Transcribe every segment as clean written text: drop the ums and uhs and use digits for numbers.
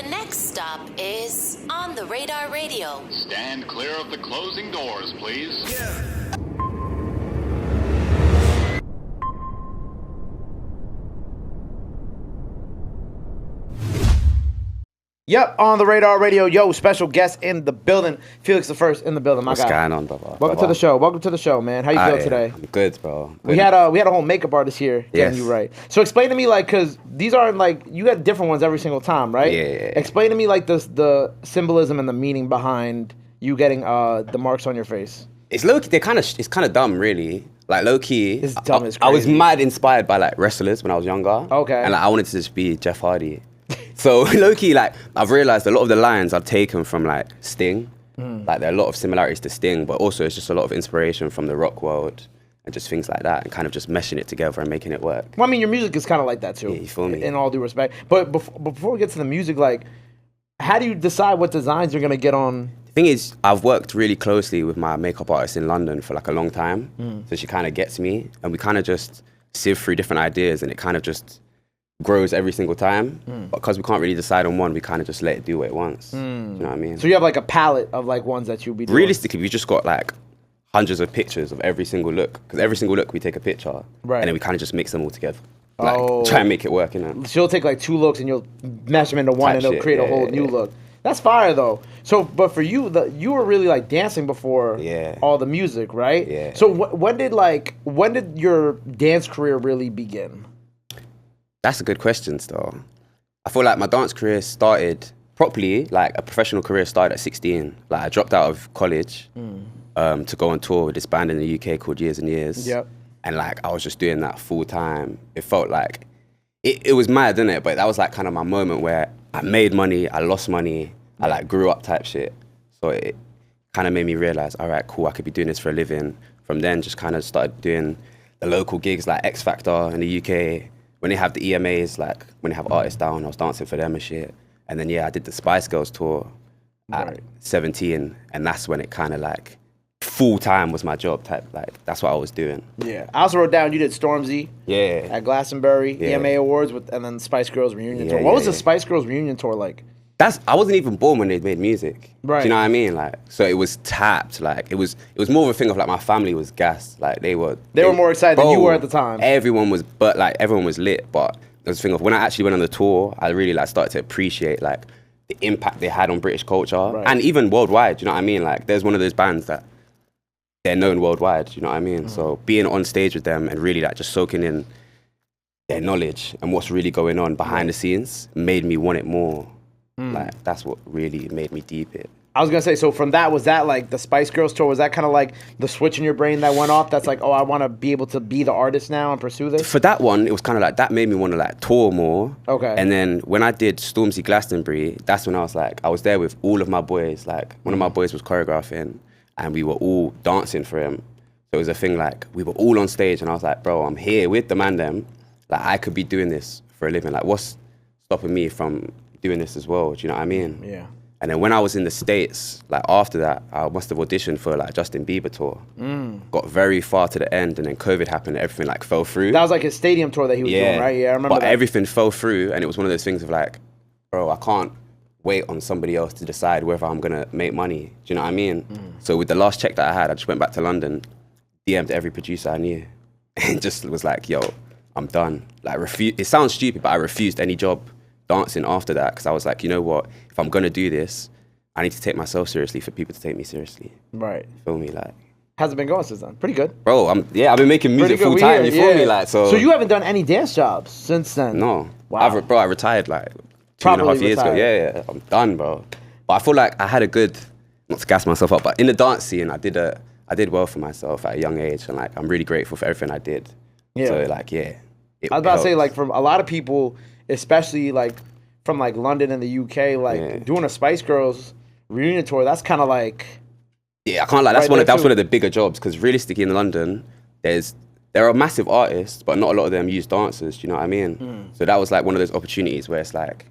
next stop is On the Radar Radio. Stand clear of the closing doors, please. Yeah. Yep, On the Radar Radio. Yo, special guest in the building. FelixThe1st in the building, my What's guy. going on, brother? Welcome to the show. Welcome to the show, man. How you feel today? I'm good, bro. Good. We had a whole makeup artist here getting Yes. you right. So explain to me, like, because these aren't like, you got different ones every single time, right? Yeah. Explain to me, like, the symbolism and the meaning behind you getting the marks on your face. It's low key. It's kind of dumb, really. Like low key. It's dumb as I was crazy. mad inspired by like wrestlers when I was younger. Okay. And like, I wanted to just be Jeff Hardy. So low key, like I've realized a lot of the lines I've taken from like Sting. Like there are a lot of similarities to Sting, but also it's just a lot of inspiration from the rock world and just things like that, and kind of just meshing it together and making it work. Well, I mean, your music is kind of like that too. Yeah, you feel me? In all due respect. But before we get to the music, like, how do you decide what designs you're gonna get on? The thing is, I've worked really closely with my makeup artist in London for like a long time. So she kind of gets me, and we kind of just sieve through different ideas, and it kind of just grows every single time. But because we can't really decide on one, we kind of just let it do what it wants. You know what I mean? So you have like a palette of like ones that you'll be doing. Realistically, we just got like hundreds of pictures of every single look, because every single look we take a picture, Right. and then we kind of just mix them all together. Like, try and make it work, you know? So you'll take like two looks and you'll mesh them into one, Type and it'll shit, create a yeah, whole yeah, new yeah. look. That's fire though. So, but for you, you were really like dancing before Yeah. all the music, right? Yeah. So when did your dance career really begin? That's a good question still. I feel like my dance career started properly, like a professional career started at 16. Like I dropped out of college to go on tour with this band in the UK called Years and Years. Yep. And like I was just doing that full time. It felt like, it was mad, didn't it? But that was like kind of my moment where I made money, I lost money, I like grew up type shit. So it kind of made me realize, all right, cool, I could be doing this for a living. From then just kind of started doing the local gigs like X Factor in the UK. When they have the EMAs, like when they have artists down, I was dancing for them and shit. And then, yeah, I did the Spice Girls tour at 17. And that's when it kind of like, full time was my job type. Like, that's what I was doing. Yeah. I also wrote down you did Stormzy Yeah. at Glastonbury, Yeah. EMA Awards, and then Spice Girls reunion Yeah, tour. What yeah, was the yeah. Spice Girls reunion tour like? I wasn't even born when they made music. Right. Do you know what I mean? Like, so it was tapped. Like, it was more of a thing of like my family was gassed. Like, they were more excited than you were at the time. Everyone was lit. But there was a thing of when I actually went on the tour, I really like started to appreciate like the impact they had on British culture and even worldwide. Do you know what I mean? Like, there's one of those bands that they're known worldwide. Do you know what I mean? So being on stage with them and really like just soaking in their knowledge and what's really going on behind the scenes made me want it more. Like, that's what really made me deep it. I was gonna say, so from that, was that like the Spice Girls tour? Was that kind of like the switch in your brain that went off? That's like, oh, I want to be able to be the artist now and pursue this. For that one, it was kind of like, that made me want to like tour more. Okay. And then when I did Stormzy Glastonbury, that's when I was like, I was there with all of my boys. Like, one of my boys was choreographing and we were all dancing for him. So it was a thing like, we were all on stage and I was like, bro, I'm here with the man them. Like, I could be doing this for a living. Like, what's stopping me from doing this as well? Do you know what I mean? Yeah. And then when I was in the States, like after that, I must have auditioned for like Justin Bieber tour. Got very far to the end and then COVID happened and everything like fell through. That was like his stadium tour that he was doing, right? Yeah, I remember But that. everything fell through and it was one of those things of like, bro, I can't wait on somebody else to decide whether I'm gonna make money. Do you know what I mean? So with the last check that I had, I just went back to London, DM'd every producer I knew and just was like, yo, I'm done. Like, it sounds stupid, but I refused any job dancing after that because I was like, you know what? If I'm gonna do this, I need to take myself seriously for people to take me seriously. Right. You feel me? Like, how's it been going since then? Pretty good. bro, I've been making music full We time. hear, You feel me? Like, so you haven't done any dance jobs since then? No. Wow. I retired like 2.5 years ago. retired. Yeah, I'm done, bro. But I feel like I had a good, not to gas myself up, but in the dance scene, I did well for myself at a young age, and like I'm really grateful for everything I did. Yeah. So like, yeah. I was about to say, like, from a lot of people, especially like from like London and the UK, like doing a Spice Girls reunion tour, that's kind of like, yeah, I can't lie. That's Right, that's too. one of the bigger jobs because realistically in London, there are massive artists, but not a lot of them use dancers. Do you know what I mean? So that was like one of those opportunities where it's like,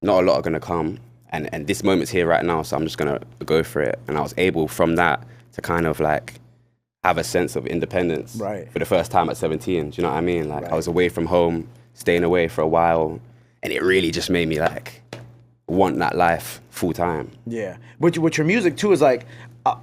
not a lot are gonna come, and this moment's here right now, so I'm just gonna go for it. And I was able from that to kind of like have a sense of independence for the first time at 17. Do you know what I mean? Like I was away from home, staying away for a while, and it really just made me like want that life full time. Yeah, with your music too is like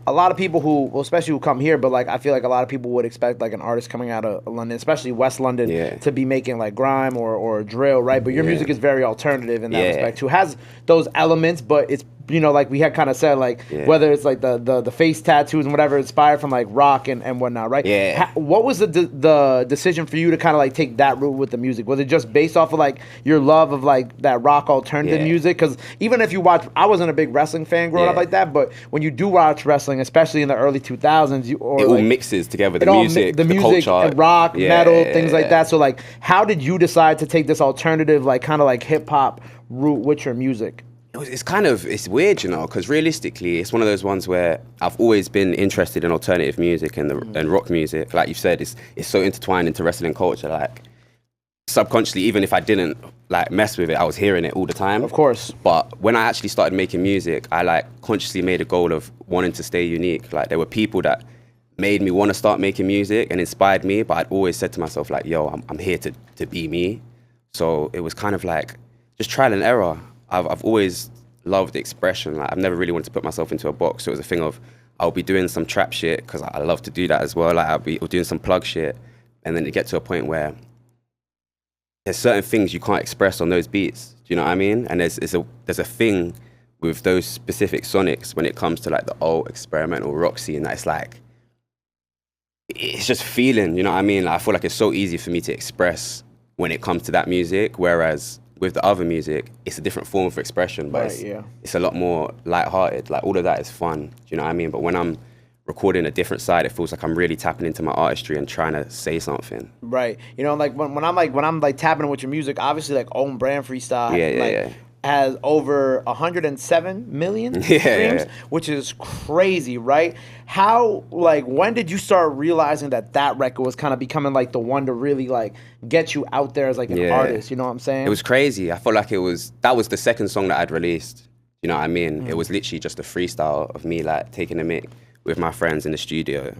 a lot of people who, well, especially who come here, but like I feel like a lot of people would expect like an artist coming out of London, especially West London, to be making like grime or drill, right? But your music is very alternative in that respect too. Has those elements, but it's, you know, like we had kind of said, like whether it's like the face tattoos and whatever, inspired from like rock and whatnot, right? Yeah. What was the decision for you to kind of like take that route with the music? Was it just based off of like your love of like that rock alternative music? Because even if you watch, I wasn't a big wrestling fan growing up like that, but when you do watch wrestling, especially in the early 2000s, it all mixes together, the music, the music, culture, and rock, metal, things like that. So like, how did you decide to take this alternative, like kind of like hip hop route with your music? It's weird, you know, because realistically, it's one of those ones where I've always been interested in alternative music and rock music. Like you said, it's so intertwined into wrestling culture. Like subconsciously, even if I didn't like mess with it, I was hearing it all the time. Of course. But when I actually started making music, I like consciously made a goal of wanting to stay unique. Like there were people that made me want to start making music and inspired me, but I'd always said to myself like, yo, I'm here to be me. So it was kind of like just trial and error. I've always loved expression. Like I've never really wanted to put myself into a box. So it was a thing of I'll be doing some trap shit because I love to do that as well. Like I'll be doing some plug shit, and then it get to a point where there's certain things you can't express on those beats. Do you know what I mean? And there's a thing with those specific sonics when it comes to like the old experimental rock scene that it's like it's just feeling. You know what I mean? Like, I feel like it's so easy for me to express when it comes to that music, whereas with the other music, it's a different form of expression, but it's a lot more lighthearted. Like all of that is fun, do you know what I mean? But when I'm recording a different side, it feels like I'm really tapping into my artistry and trying to say something. Right. You know, like when I'm tapping in with your music, obviously like own brand Freestyle. Has over 107 million streams, which is crazy, right? How, like, when did you start realizing that record was kind of becoming like the one to really like get you out there as like an artist? You know what I'm saying? It was crazy. I felt like that was the second song that I'd released. You know what I mean? It was literally just a freestyle of me like taking a mic with my friends in the studio,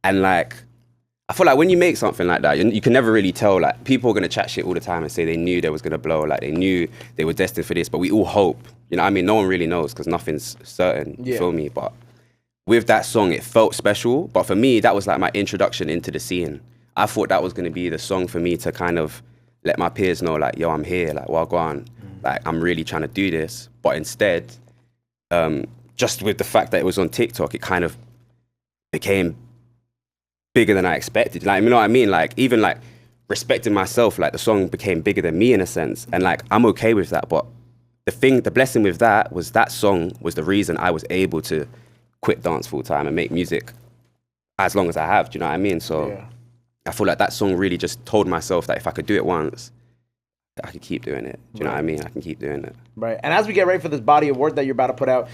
and like I feel like when you make something like that, you can never really tell. Like people are gonna chat shit all the time and say they knew they was gonna blow, like they knew they were destined for this, but we all hope. You know what I mean? No one really knows because nothing's certain. You feel me? But with that song, it felt special. But for me, that was like my introduction into the scene. I thought that was gonna be the song for me to kind of let my peers know, like, yo, I'm here. Like, well, go on. Like, I'm really trying to do this. But instead, just with the fact that it was on TikTok, it kind of became bigger than I expected. Like, you know what I mean? Like, even like respecting myself, like the song became bigger than me in a sense. And like, I'm okay with that. But the blessing with that song was the reason I was able to quit dance full time and make music as long as I have. Do you know what I mean? So I feel like that song really just told myself that if I could do it once, I could keep doing it. Do you know what I mean? I can keep doing it. Right. And as we get ready for this body of work that you're about to put out,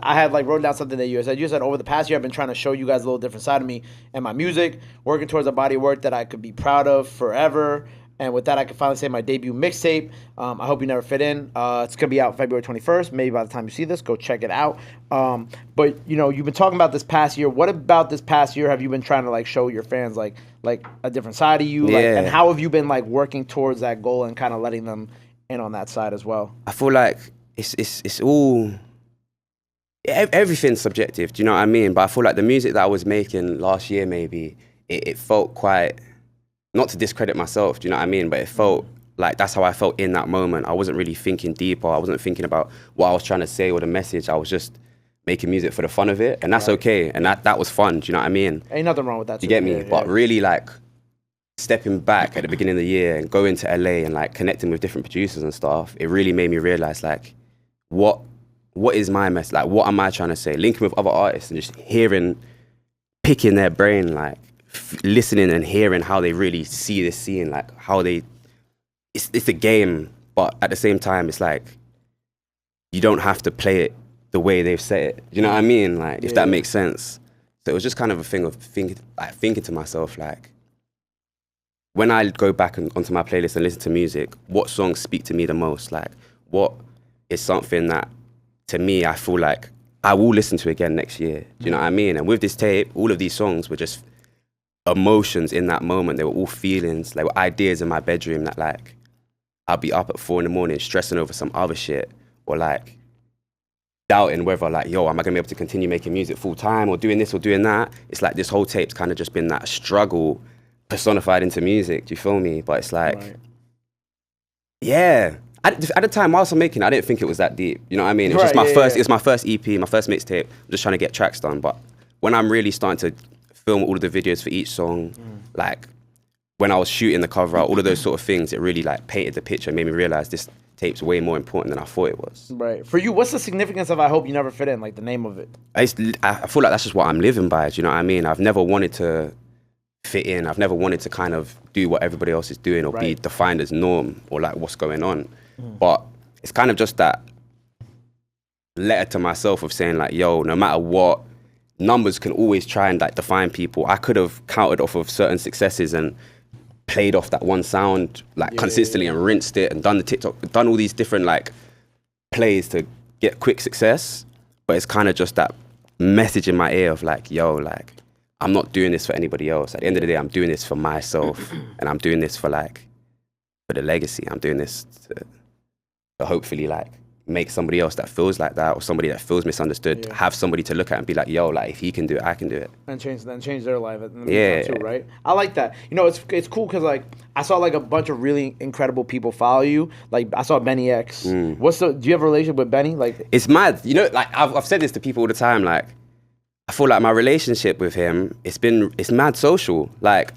I had like wrote down something that you said. You said over the past year, I've been trying to show you guys a little different side of me and my music, working towards a body of work that I could be proud of forever. And with that, I can finally say my debut mixtape. I Hope You Never Fit In. It's going to be out February 21st. Maybe by the time you see this, go check it out. But, you know, you've been talking about this past year. What about this past year have you been trying to, like, show your fans, like a different side of you? Like, and how have you been, like, working towards that goal and kind of letting them in on that side as well? I feel like it's all... Everything's subjective, do you know what I mean? But I feel like the music that I was making last year, maybe, it felt quite... Not to discredit myself, do you know what I mean? But it felt like that's how I felt in that moment. I wasn't really thinking deeper. I wasn't thinking about what I was trying to say or the message. I was just making music for the fun of it. And that's okay. And that was fun, do you know what I mean? Ain't nothing wrong with that. You get me? But really like stepping back at the beginning of the year and going to LA and like connecting with different producers and stuff, it really made me realize like, what is my message? Like, what am I trying to say? Linking with other artists and just picking their brain, like, listening and hearing how they really see this scene, like how it's a game, but at the same time it's like you don't have to play it the way they've said it, you know what I mean? Like, if that makes sense. So it was just kind of a thing of thinking to myself, like, when I go back onto my playlist and listen to music, what songs speak to me the most? Like, what is something that to me I feel like I will listen to again next year, do you know what I mean? And with this tape, all of these songs were just emotions in that moment. They were all feelings. They were ideas in my bedroom that like I'll be up at 4 a.m. stressing over some other shit, or like doubting whether like, yo, am I gonna be able to continue making music full time or doing this or doing that? It's like this whole tape's kind of just been that struggle personified into music. Do you feel me? But it's like, yeah. At the time, whilst I'm making it, I didn't think it was that deep. You know what I mean? It was just my first. It was my first EP, my first mixtape. I'm just trying to get tracks done. But when I'm really starting to film all of the videos for each song, like when I was shooting the cover art, all of those sort of things, it really like painted the picture and made me realize this tape's way more important than I thought it was. Right. For you, what's the significance of I Hope You Never Fit In, like the name of it? I feel like that's just what I'm living by. Do you know what I mean? I've never wanted to fit in. I've never wanted to kind of do what everybody else is doing or be defined as norm or like what's going on. But it's kind of just that letter to myself of saying like, yo, no matter what, numbers can always try and like define people. I could have counted off of certain successes and played off that one sound like consistently and rinsed it and done the TikTok, done all these different like plays to get quick success. But it's kind of just that message in my ear of like, yo, like, I'm not doing this for anybody else. At the end of the day, I'm doing this for myself and I'm doing this for like, for the legacy. I'm doing this to hopefully like make somebody else that feels like that or somebody that feels misunderstood have somebody to look at and be like, yo, like if he can do it, I can do it. And change their life too, right? I like that. You know, it's cool because like I saw like a bunch of really incredible people follow you. Like I saw BNYX. Do you have a relationship with Benny? Like it's mad. You know, like I've said this to people all the time. Like I feel like my relationship with him, it's mad social. Like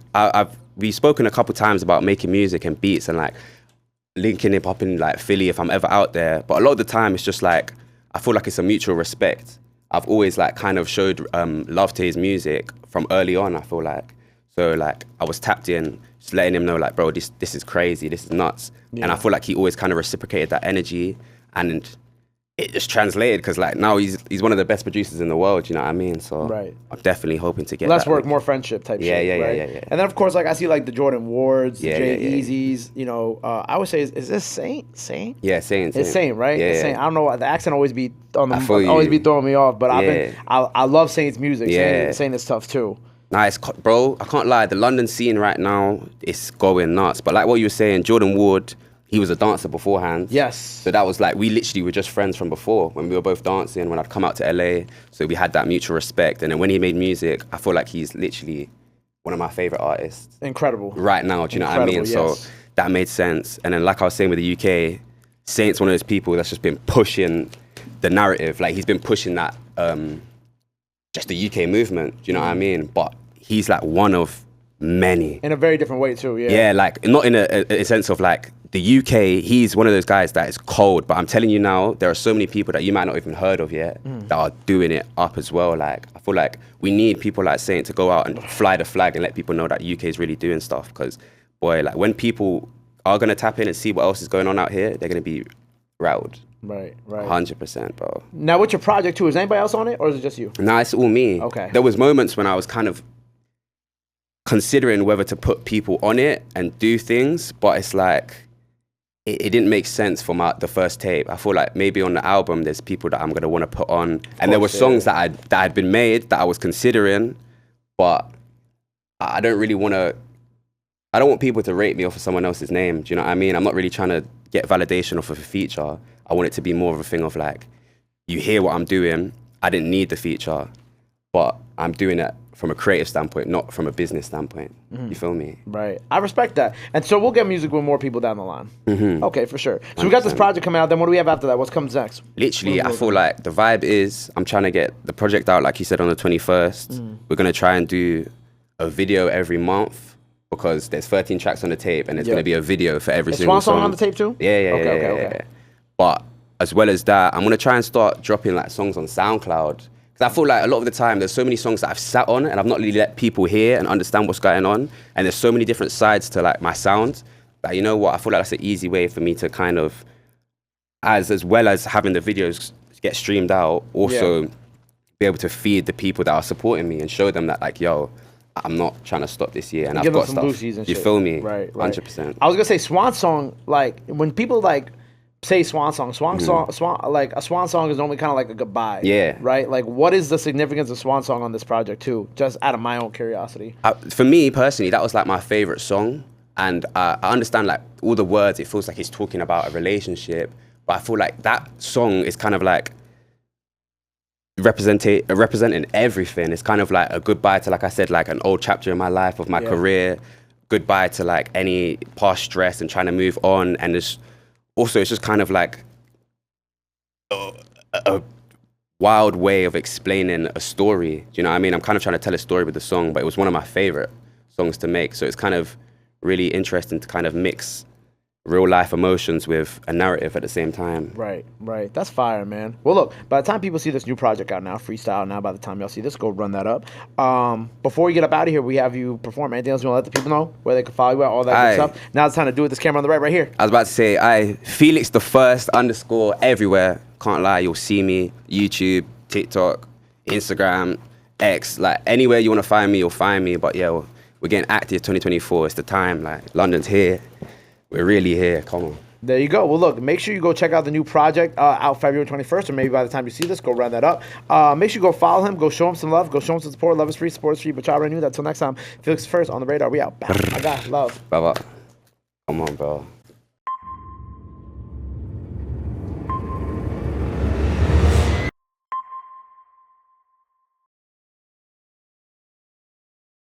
we've spoken a couple times about making music and beats and like linking it up in like Philly if I'm ever out there. But a lot of the time it's just like, I feel like it's a mutual respect. I've always like kind of showed love to his music from early on, I feel like. So like I was tapped in, just letting him know like, bro, this is crazy, this is nuts. And I feel like he always kind of reciprocated that energy and it just translated because like now he's one of the best producers in the world, you know what I mean? So I'm definitely hoping to get less work, more friendship type shit. Yeah. And then of course like I see like the Jordan Wards, Jay-Eazy's, you know, I would say is this Saint? Yeah, Saint. It's Saint, right? Yeah, Saint. I don't know why the accent always be be throwing me off, but I love Saint's music. Saint is tough too. Nice, bro. I can't lie. The London scene right now is going nuts. But like what you were saying, Jordan Ward, he was a dancer beforehand. Yes. So that was like, we literally were just friends from before when we were both dancing, when I'd come out to LA. So we had that mutual respect. And then when he made music, I feel like he's literally one of my favorite artists. Incredible. Right now, do you know what I mean? Yes. So that made sense. And then like I was saying with the UK, Saint's one of those people that's just been pushing the narrative. Like he's been pushing that, just the UK movement, do you know what I mean? But he's like one of many. In a very different way too, Yeah, like not in a sense of like, the UK, he's one of those guys that is cold, but I'm telling you now, there are so many people that you might not even heard of yet that are doing it up as well. Like, I feel like we need people like Saint to go out and fly the flag and let people know that UK is really doing stuff. Because, boy, like when people are going to tap in and see what else is going on out here, they're going to be rattled. Right. 100%, bro. Now, what's your project too? Is anybody else on it or is it just you? Nah, it's all me. Okay. There was moments when I was kind of considering whether to put people on it and do things, but it's like, it didn't make sense for the first tape. I feel like maybe on the album, there's people that I'm gonna want to put on, and there were songs that had been made that I was considering, but I don't really want to. I don't want people to rate me off of someone else's name. Do you know what I mean? I'm not really trying to get validation off of a feature. I want it to be more of a thing of like, you hear what I'm doing. I didn't need the feature, but I'm doing it from a creative standpoint, not from a business standpoint. You feel me? Right. I respect that. And so we'll get music with more people down the line. Okay, for sure. So we got this project coming out. Then what do we have after that? What comes next? Literally, I feel like the vibe is I'm trying to get the project out, like you said, on the 21st. We're going to try and do a video every month because there's 13 tracks on the tape and there's going to be a video for every single song. Swan song on the tape too? Yeah. Okay. But as well as that, I'm going to try and start dropping like songs on SoundCloud. I feel like a lot of the time there's so many songs that I've sat on and I've not really let people hear and understand what's going on. And there's so many different sides to like my sound that, you know what, I feel like that's an easy way for me to kind of, as well as having the videos get streamed out, also be able to feed the people that are supporting me and show them that like, yo, I'm not trying to stop this year and I've got stuff. And you shit. Feel me? Right. 100%. I was gonna say Swan song, like when people like say Swan song, like a Swan song is normally kind of like a goodbye. Yeah. Right? Like what is the significance of Swan song on this project too? Just out of my own curiosity. For me personally, that was like my favorite song. And I understand like all the words, it feels like it's talking about a relationship, But I feel like that song is kind of like representing everything. It's kind of like a goodbye to, like I said, like an old chapter in my life of my career, goodbye to like any past stress and trying to move on. And it's just kind of like a wild way of explaining a story. Do you know what I mean? I'm kind of trying to tell a story with the song, but it was one of my favorite songs to make. So it's kind of really interesting to kind of mix real life emotions with a narrative at the same time. Right. That's fire, man. Well, look, by the time people see this new project out now, Freestyle, now by the time y'all see this, go run that up. Before we get up out of here, we have you perform. Anything else you want to let the people know? Where they can follow you at, all that good stuff? Now it's time to do it. This camera on the right here. I was about to say, FelixThe1st _ everywhere. Can't lie, you'll see me. YouTube, TikTok, Instagram, X, like anywhere you want to find me, you'll find me. But yeah, we're getting active 2024. It's the time. Like, London's here. We're really here. Come on. There you go. Well, look, make sure you go check out the new project out February 21st, or maybe by the time you see this, go run that up. Make sure you go follow him. Go show him some love. Go show him some support. Love is free. Support is free. But y'all already knew that. Till next time, FelixThe1st on the radar. We out. Bye. I got love. Bye-bye. Come on, bro.